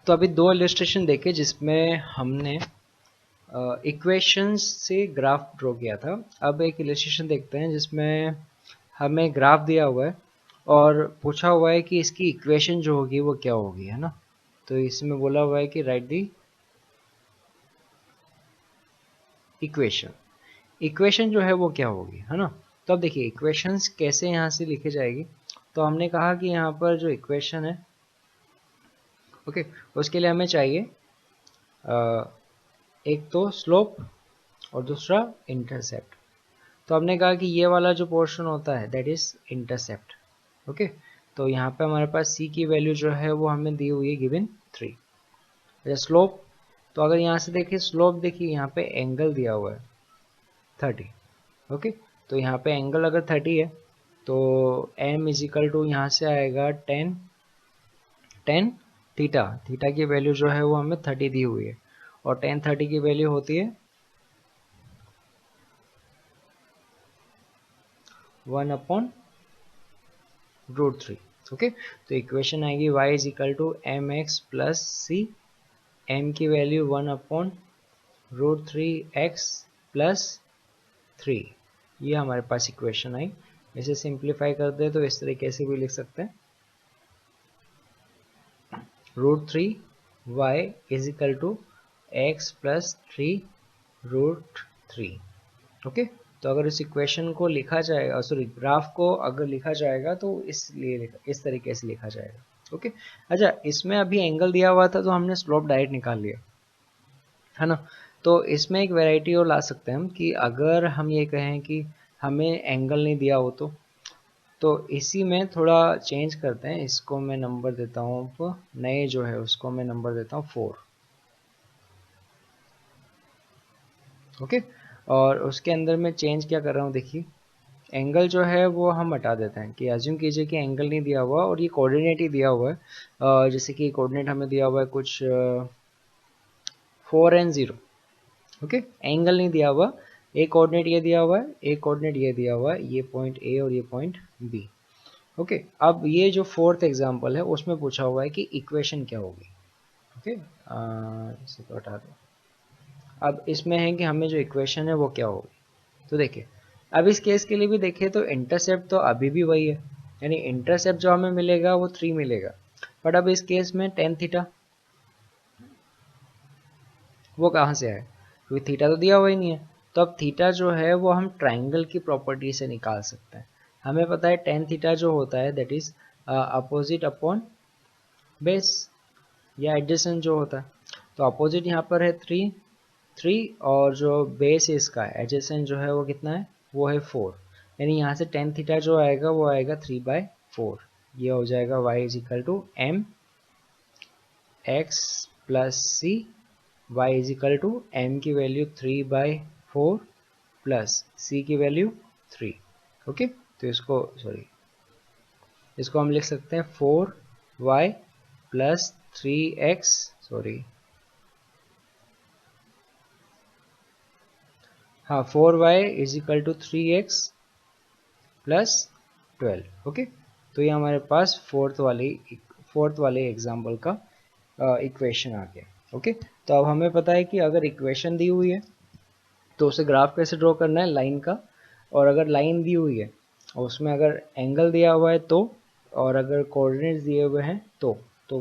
तो अभी दो इलस्ट्रेशन देखे जिसमें हमने इक्वेशंस से ग्राफ ड्रॉ किया था। अब एक इलस्ट्रेशन देखते हैं जिसमें हमें ग्राफ दिया हुआ है और पूछा हुआ है कि इसकी इक्वेशन जो होगी वो क्या होगी, है ना। तो इसमें बोला हुआ है कि राइट दी इक्वेशन। इक्वेशन जो है वो क्या होगी, है ना। तो अब देखिए इक्वेशंस कैसे यहाँ से लिखी जाएगी। तो हमने कहा कि यहाँ पर जो इक्वेशन है, ओके, उसके लिए हमें चाहिए एक तो स्लोप और दूसरा इंटरसेप्ट। तो हमने कहा कि ये वाला जो पोर्शन होता है दैट इज इंटरसेप्ट। ओके, तो यहाँ पे हमारे पास c की वैल्यू जो है वो हमें दी हुई है गिवन 3। अच्छा स्लोप, तो अगर यहाँ से देखिए स्लोप, देखिए यहाँ पे एंगल दिया हुआ है 30। ओके, तो यहाँ पे एंगल अगर 30 है तो m इज इक्वल टू यहाँ से आएगा 10 थीटा। थीटा की वैल्यू जो है वो हमें 30 दी हुई है और 10 30 की वैल्यू होती है 1/√3। ओके, तो इक्वेशन आएगी y is equal to M X plus C, m की वैल्यू 1/√3x प्लस 3। ये हमारे पास इक्वेशन आई। इसे सिंप्लीफाई कर दे तो इस तरीके से भी लिख सकते हैं, √3y is equal to X plus 3√3। ओके, तो अगर इस इक्वेशन को लिखा जाएगा, सॉरी ग्राफ को अगर लिखा जाएगा तो इसलिए इस तरीके से लिखा जाएगा। ओके, अच्छा इसमें अभी एंगल दिया हुआ था तो हमने स्लोप डायरेक्ट निकाल लिया, है ना। तो इसमें एक वैरायटी और ला सकते हैं हम कि अगर हम ये कहें कि हमें एंगल नहीं दिया हो तो इसी में थोड़ा चेंज करते हैं। इसको मैं नंबर देता हूँ, नए जो है उसको मैं नंबर देता हूँ 4। ओके, और उसके अंदर मैं चेंज क्या कर रहा हूँ, देखिए एंगल जो है वो हम हटा देते हैं कि एज्यूम कीजिए कि एंगल नहीं दिया हुआ और ये कोऑर्डिनेट ही दिया हुआ है। जैसे कि कोऑर्डिनेट हमें दिया हुआ है कुछ 4 and 0। ओके, एंगल नहीं दिया हुआ, एक कोऑर्डिनेट ये दिया हुआ है, एक कोऑर्डिनेट ये दिया हुआ है, ये पॉइंट ए और ये पॉइंट बी। ओके, अब ये जो फोर्थ एग्जांपल है उसमें पूछा हुआ है कि इक्वेशन क्या होगी। ओके, इसे तो हटा दो। अब इसमें है कि हमें जो इक्वेशन है वो क्या होगी। तो देखिए अब इस केस के लिए भी देखिए तो इंटरसेप्ट तो अभी भी वही है, यानी इंटरसेप्ट जो हमें मिलेगा वो 3 मिलेगा। बट अब इस केस में टेन थीटा वो कहाँ से आए, क्योंकि थीटा तो दिया हुआ ही नहीं है। तो अब थीटा जो है वो हम ट्राइंगल की प्रॉपर्टी से निकाल सकते हैं। हमें पता है टेन थीटा जो होता है that is opposite upon base या एडजेसेंट जो होता है। तो अपोजिट यहाँ पर है 3 और जो बेस है इसका एडजेसेंट जो है वो कितना है, वो है 4। यानी यहाँ से टेन थीटा जो आएगा वो आएगा 3/4। ये हो जाएगा y is equal to M X plus C, y is equal to M की वैल्यू 3/4 प्लस सी की वैल्यू 3। ओके, तो इसको हम लिख सकते हैं 4y प्लस 3x, सॉरी हाँ 4y is equal to 3x plus 12। Okay, तो ये हमारे पास फोर्थ वाले एग्जाम्पल का इक्वेशन आ गया। ओके, तो अब हमें पता है कि अगर इक्वेशन दी हुई है तो उसे ग्राफ कैसे ड्रॉ करना है लाइन का, और अगर लाइन दी हुई है और उसमें अगर एंगल दिया हुआ है तो, और अगर कोऑर्डिनेट्स दिए हुए हैं तो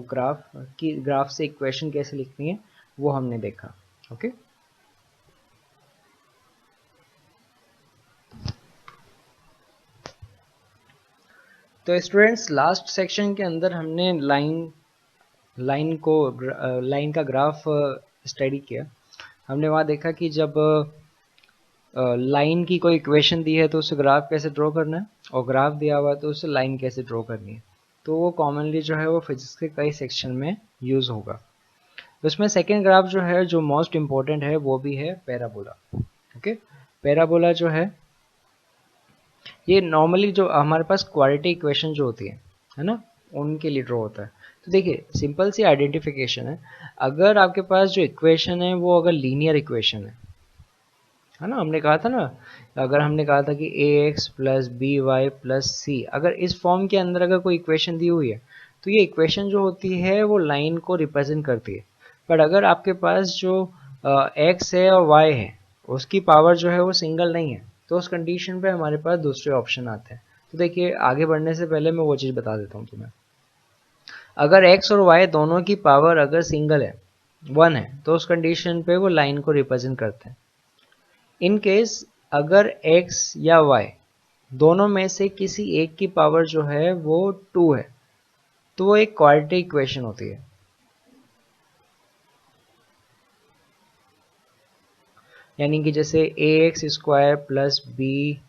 ग्राफ से इक्वेशन कैसे लिखनी है वो हमने देखा। ओके, तो स्टूडेंट्स लास्ट सेक्शन के अंदर हमने लाइन का ग्राफ स्टडी किया। हमने वहाँ देखा कि जब लाइन की कोई इक्वेशन दी है तो उसे ग्राफ कैसे ड्रॉ करना है, और ग्राफ दिया हुआ है तो उसे लाइन कैसे ड्रॉ करनी है। तो वो कॉमनली जो है वो फिजिक्स के कई सेक्शन में यूज होगा। उसमें सेकेंड ग्राफ जो है जो मोस्ट इम्पोर्टेंट है वो भी है पैराबोला। ओके, पैराबोला जो है ये नॉर्मली जो हमारे पास क्वाड्रेटिक इक्वेशन जो होती है ना, उनके लिए ड्रॉ होता है। तो देखिए सिंपल सी आइडेंटिफिकेशन है, अगर आपके पास जो इक्वेशन है वो अगर लीनियर इक्वेशन है ना, हमने कहा था ना, अगर हमने कहा था कि ax plus B Y plus C, अगर इस फॉर्म के अंदर अगर कोई इक्वेशन दी हुई है तो ये इक्वेशन जो होती है वो लाइन को रिप्रेजेंट करती है। बट अगर आपके पास जो x है और y है उसकी पावर जो है वो सिंगल नहीं है, तो उस कंडीशन पे हमारे पास दूसरे ऑप्शन आते हैं। तो देखिए आगे बढ़ने से पहले मैं वो चीज़ बता देता हूँ तुम्हें। अगर x और y दोनों की पावर अगर सिंगल है, 1 है, तो उस कंडीशन पे वो लाइन को रिप्रेजेंट करते हैं। इन केस अगर x या y दोनों में से किसी एक की पावर जो है वो 2 है, तो वो एक क्वाड्रेटिक इक्वेशन होती है। यानी कि जैसे A X square plus B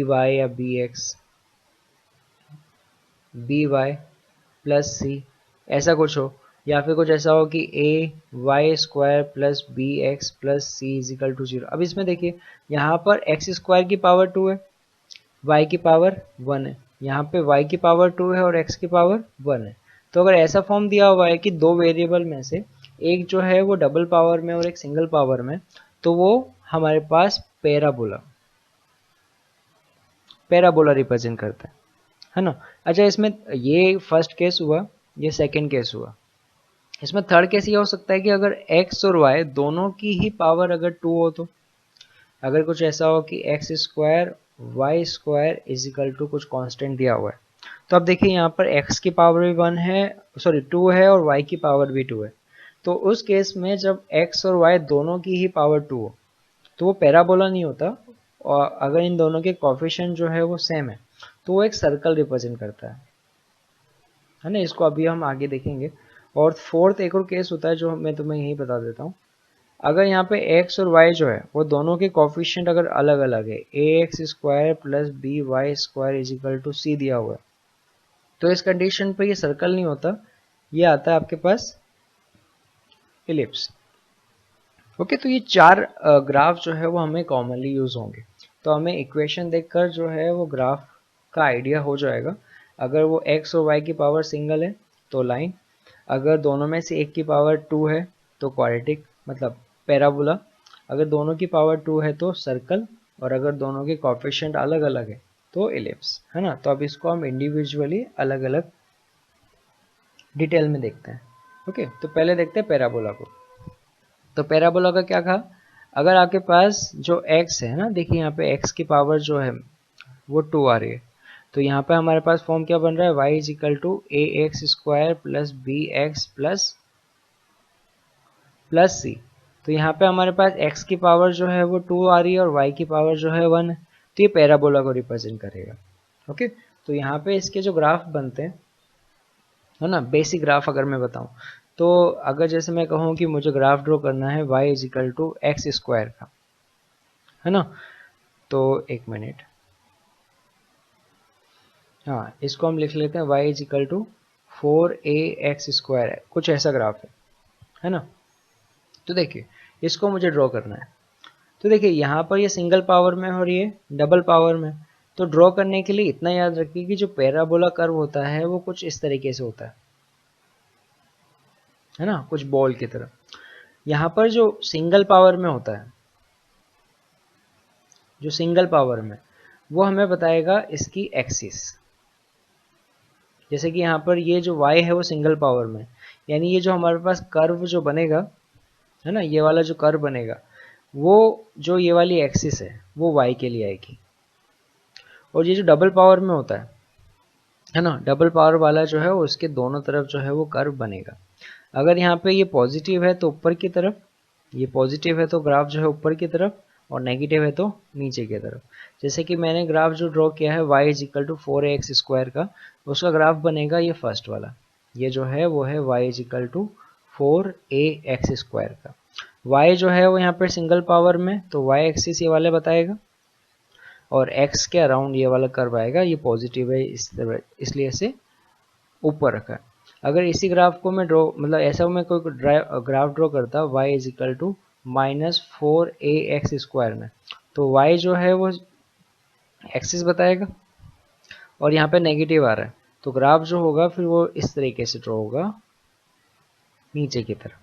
Y या बी वाई प्लस सी, ऐसा कुछ हो, या फिर कुछ ऐसा हो कि A Y square plus B X plus C is equal to 0। अब इसमें देखिए यहाँ पर एक्स स्क्वायर की पावर 2 है, वाई की पावर 1 है, यहाँ पे वाई की पावर 2 है और एक्स की पावर 1 है। तो अगर ऐसा फॉर्म दिया हुआ है कि दो वेरिएबल में से एक जो है वो डबल पावर में और एक सिंगल पावर में, तो वो हमारे पास पैराबोला रिप्रेजेंट करता है ना। अच्छा, इसमें ये फर्स्ट केस हुआ, ये सेकंड केस हुआ। इसमें थर्ड केस ये हो सकता है कि अगर x और y दोनों की ही पावर अगर 2 हो, तो अगर कुछ ऐसा हो कि X square Y square is equal to कुछ कांस्टेंट दिया हुआ है, तो अब देखिए यहाँ पर x की पावर भी 1 है, सॉरी 2 है, और y की पावर भी 2 है। तो उस केस में जब x और y दोनों की ही पावर 2 हो, तो वो पैराबोला नहीं होता। और अगर इन दोनों के कोफिशिएंट जो है वो सेम है, तो वो एक सर्कल रिप्रेजेंट करता है ना। इसको अभी हम आगे देखेंगे। और फोर्थ एक और केस होता है जो मैं तुम्हें यही बता देता हूँ। अगर यहाँ पे x और y जो है वो दोनों के कोफिशिएंट अगर अलग अलग है, A X square plus B Y square is equal to C दिया हुआ है, तो इस कंडीशन पे ये सर्कल नहीं होता, ये आता है आपके पास इलिप्स। ओके, तो ये चार ग्राफ जो है वो हमें कॉमनली यूज होंगे। तो हमें इक्वेशन देखकर जो है वो ग्राफ का आइडिया हो जाएगा। अगर वो x और y की पावर सिंगल है तो लाइन, अगर दोनों में से एक की पावर 2 है तो क्वाड्रेटिक मतलब पैराबोला, अगर दोनों की पावर 2 है तो सर्कल, और अगर दोनों के कोफिशिएंट अलग अलग है तो इलिप्स, है ना। तो अब इसको हम इंडिविजुअली अलग अलग डिटेल में देखते हैं। ओके, तो पहले देखते हैं पैराबोला को। तो पैराबोला का क्या कहा, अगर आपके पास जो x है ना, देखिए यहाँ पे x की पावर जो है वो 2 आ रही है, तो यहाँ पे हमारे पास फॉर्म क्या बन रहा है, y is equal to A X square plus B X plus C. तो यहाँ पे हमारे पास x की पावर जो है वो 2 आ रही है और y की पावर जो है 1 है, तो ये पैराबोला को रिप्रेजेंट करेगा। ओके, तो यहाँ पे इसके जो ग्राफ बनते हैं, है ना, बेसिक ग्राफ अगर मैं बताऊं, तो अगर जैसे मैं कहूँ कि मुझे ग्राफ ड्रॉ करना है y is equal to X square का, है ना, तो एक मिनट, हाँ इसको हम लिख लेते हैं y is equal to 4ax square है, कुछ ऐसा ग्राफ है ना। तो देखिए इसको मुझे ड्रॉ करना है। तो देखिए यहाँ पर ये सिंगल पावर में और ये डबल पावर में, तो ड्रॉ करने के लिए इतना याद रखिए कि जो पैराबोला कर्व होता है वो कुछ इस तरीके से होता है ना, कुछ बॉल की तरह। यहाँ पर जो सिंगल पावर में होता है, जो सिंगल पावर में, वो हमें बताएगा इसकी एक्सिस। जैसे कि यहाँ पर ये जो y है वो सिंगल पावर में, यानी ये जो हमारे पास कर्व जो बनेगा, है ना, ये वाला जो कर्व बनेगा, वो जो ये वाली एक्सिस है वो y के लिए आएगी। और ये जो डबल पावर में होता है ना, डबल पावर वाला जो है उसके दोनों तरफ जो है वो कर्व बनेगा। अगर यहाँ पे ये पॉजिटिव है तो ऊपर की तरफ, ये पॉजिटिव है तो ग्राफ जो है ऊपर की तरफ, और नेगेटिव है तो नीचे की तरफ। जैसे कि मैंने ग्राफ जो ड्रॉ किया है y is equal to 4ax square का, उसका ग्राफ बनेगा ये फर्स्ट वाला, ये जो है वो है y is equal to 4ax square का। y जो है वो यहाँ पर सिंगल पावर में, तो y एक्सिस ये वाले बताएगा, और x के अराउंड ये वाला कर्व आएगा, ये पॉजिटिव है इसलिए इसे ऊपर रखा है। अगर इसी ग्राफ को मैं ड्रॉ, मतलब ऐसा मैं कोई ग्राफ ड्रॉ करता y is equal to -4ax square में, तो y जो है वो एक्सिस बताएगा, और यहाँ पे नेगेटिव आ रहा है, तो ग्राफ जो होगा फिर वो इस तरीके से ड्रॉ होगा नीचे की तरफ।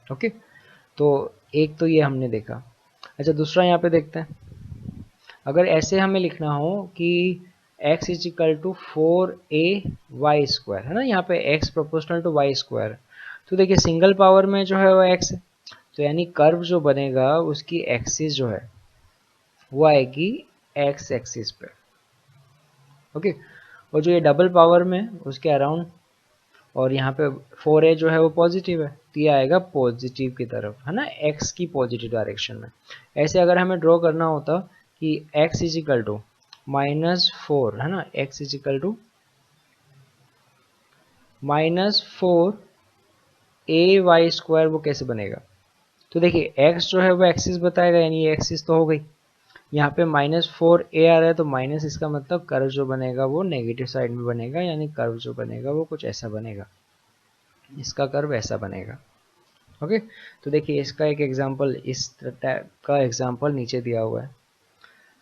ओके, तो एक तो ये हमने देखा। अच्छा, दूसरा यहाँ पे देखते हैं। अगर ऐसे हमें लिखना हो कि x is equal to 4a y² है ना, यहाँ पे x प्रोपोर्शनल टू y²। तो देखिए सिंगल पावर में जो है वो x है, तो यानी कर्व जो बनेगा उसकी एक्सिस जो है वो आएगी x एक्सिस पे। ओके, और जो ये डबल पावर में उसके अराउंड, और यहाँ पे 4a जो है वो पॉजिटिव है, तो ये आएगा पॉजिटिव की तरफ, है ना, x की पॉजिटिव डायरेक्शन में। ऐसे अगर हमें ड्रॉ करना होता कि x इज इक्वल टू -4, है ना, x is equal to -4ay², वो कैसे बनेगा? तो देखिए x जो है वो एक्सिस बताएगा, यानी ये एक्सिस तो हो गई। यहाँ पे -4a आ रहा है, तो माइनस इसका मतलब कर्व जो बनेगा वो नेगेटिव साइड में बनेगा, यानी कर्व जो बनेगा वो कुछ ऐसा बनेगा, इसका कर्व ऐसा बनेगा। ओके, तो देखिए इसका एक एग्जांपल, इस टाइप का एग्जांपल नीचे दिया हुआ है।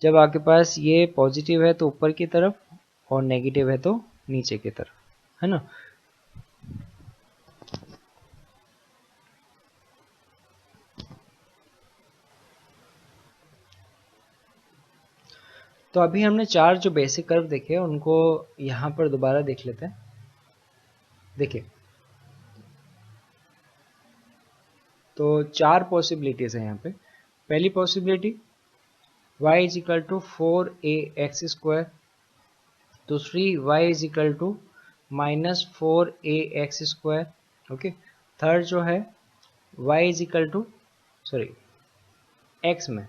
जब आपके पास ये पॉजिटिव है तो ऊपर की तरफ, और नेगेटिव है तो नीचे की तरफ, है ना। तो अभी हमने 4 जो बेसिक कर्व देखे उनको यहाँ पर दोबारा देख लेते हैं। देखिए, तो 4 पॉसिबिलिटीज है यहाँ पे। पहली possibility y is equal to 4ax², दूसरी y is equal to -4ax²। Okay, third जो है y is equal to, sorry, x में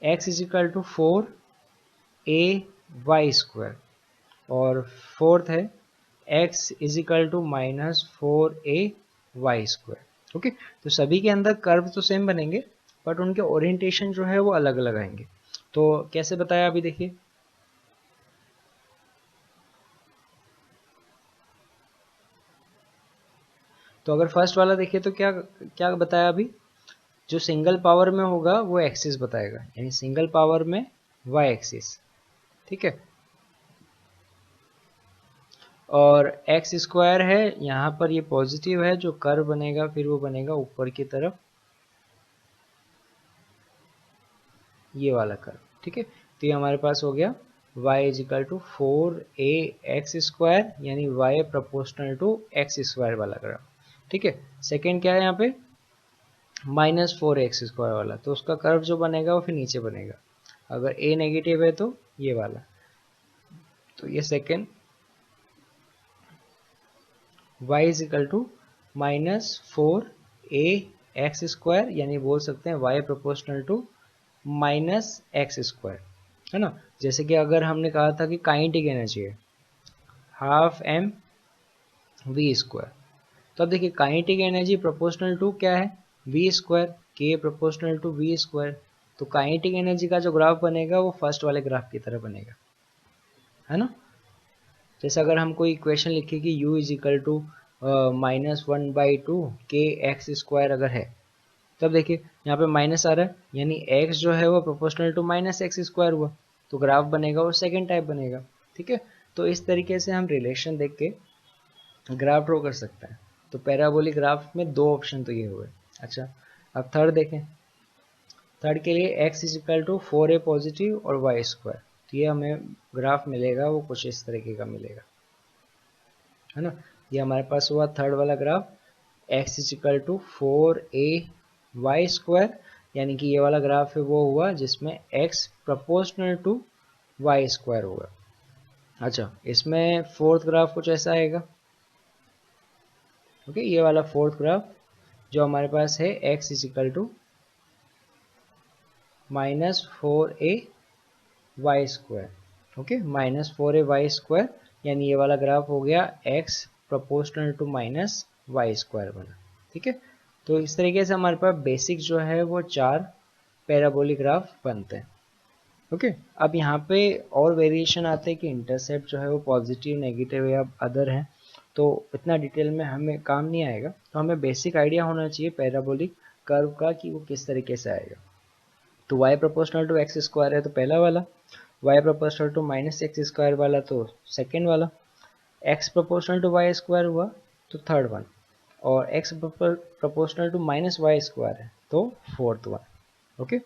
x is equal to 4ay², और फोर्थ है x is equal to -4ay²। Okay, तो सभी के अंदर कर्व तो सेम बनेंगे, बट उनके ओरिएंटेशन जो है वो अलग अलग आएंगे। तो कैसे बताया अभी देखिए, तो अगर फर्स्ट वाला देखिए तो क्या क्या बताया अभी, जो सिंगल पावर में होगा वो एक्सिस बताएगा, यानी सिंगल पावर में y एक्सिस, ठीक है। और x² है, यहाँ पर ये पॉजिटिव है, जो कर्व बनेगा फिर वो बनेगा ऊपर की तरफ, ये वाला कर्व, ठीक है। तो ये हमारे पास हो गया y is equal to 4ax², यानी y प्रोपोर्शनल टू x² वाला कर्व, ठीक है। सेकेंड क्या है यहाँ पे, -4ax² वाला, तो उसका कर्व जो बनेगा वो फिर नीचे बनेगा। अगर a नेगेटिव है तो ये वाला, तो ये second y is equal to -4ax², यानी बोल सकते हैं y प्रोपोर्शनल टू -x², है ना। जैसे कि अगर हमने कहा था कि काइनेटिक एनर्जी है 12mv², तो अब देखिए काइनेटिक एनर्जी प्रोपोर्शनल टू क्या है, v², k proportional to v²। तो काइनेटिक एनर्जी का जो ग्राफ बनेगा वो फर्स्ट वाले ग्राफ की तरह बनेगा, है ना। जैसे अगर हम कोई इक्वेशन लिखे कि u is equal to -1/2 kx² अगर है, तब देखिए यहाँ पे माइनस आ रहा है, यानी x जो है वो प्रोपोर्शनल टू -x² हुआ, तो ग्राफ बनेगा वो सेकेंड टाइप बनेगा, ठीक है। तो इस तरीके से हम रिलेशन देख के ग्राफ ड्रॉ कर सकते हैं। तो पैराबोलिक ग्राफ में दो ऑप्शन तो ये हुए। अच्छा, अब थर्ड देखें। थर्ड के लिए x is equal to 4a positive और y², तो ये हमें ग्राफ मिलेगा वो कुछ इस तरीके का मिलेगा, है ना। ये हमारे पास हुआ थर्ड वाला graph, x is equal to 4ay², यानी कि ये वाला ग्राफ है वो हुआ जिसमें x प्रोपोर्शनल टू y² होगा। अच्छा, इसमें फोर्थ ग्राफ कुछ ऐसा आएगा। ओके, ये वाला फोर्थ ग्राफ जो हमारे पास है x is equal to -4ay², okay, -4ay², यानी ये वाला ग्राफ हो गया x प्रोपोर्शनल टू -y² बना, ठीक है। तो इस तरीके से हमारे पास बेसिक जो है वो 4 पैराबोलिक ग्राफ बनते हैं। ओके, अब यहाँ पे और वेरिएशन आते हैं कि इंटरसेप्ट जो है वो पॉजिटिव, नेगेटिव या अदर है, तो इतना डिटेल में हमें काम नहीं आएगा। तो हमें बेसिक आइडिया होना चाहिए पैराबोलिक कर्व का कि वो किस तरीके से आएगा। तो y प्रोपोर्शनल टू x² है तो पहला वाला, y प्रोपोर्शनल टू -x² वाला तो सेकेंड वाला, x प्रोपोर्शनल टू y² हुआ तो थर्ड वन, और x प्रोपोर्शनल टू -y² है तो फोर्थ वन। ओके,